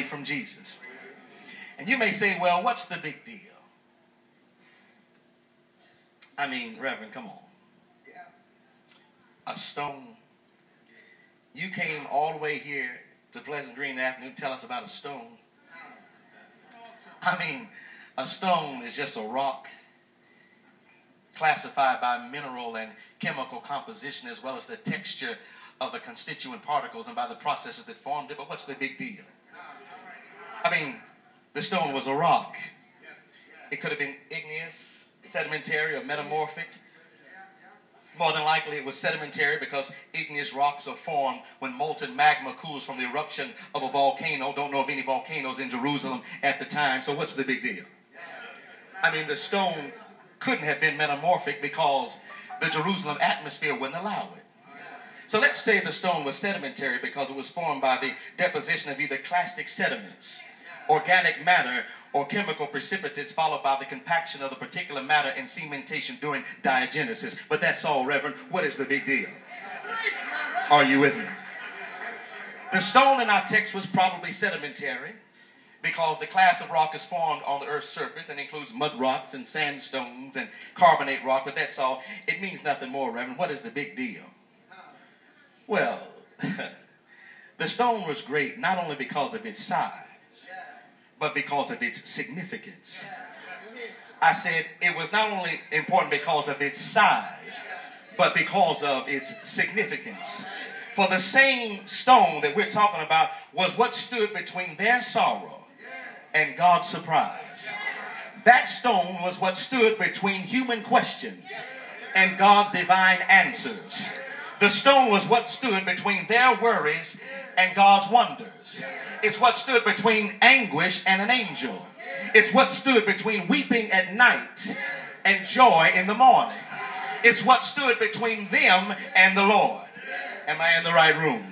from Jesus. And you may say, well, what's the big deal? I mean, Reverend, come on. A stone. You came all the way here to Pleasant Green Avenue to tell us about a stone. I mean, a stone is just a rock classified by mineral and chemical composition as well as the texture of the constituent particles and by the processes that formed it. But what's the big deal? I mean, the stone was a rock. It could have been igneous, sedimentary, or metamorphic. More than likely it was sedimentary because igneous rocks are formed when molten magma cools from the eruption of a volcano. Don't know of any volcanoes in Jerusalem at the time, so what's the big deal? I mean, the stone couldn't have been metamorphic because the Jerusalem atmosphere wouldn't allow it. So let's say the stone was sedimentary because it was formed by the deposition of either clastic sediments, organic matter, or chemical precipitates followed by the compaction of the particular matter and cementation during diagenesis. But that's all, Reverend. What is the big deal? Are you with me? The stone in our text was probably sedimentary because the class of rock is formed on the earth's surface and includes mud rocks and sandstones and carbonate rock, but that's all. It means nothing more, Reverend. What is the big deal? Well, the stone was great not only because of its size, but because of its significance. I said it was not only important because of its size, but because of its significance. For the same stone that we're talking about was what stood between their sorrow and God's surprise. That stone was what stood between human questions and God's divine answers. The stone was what stood between their worries and God's wonders. It's what stood between anguish and an angel. It's what stood between weeping at night and joy in the morning. It's what stood between them and the Lord. Am I in the right room?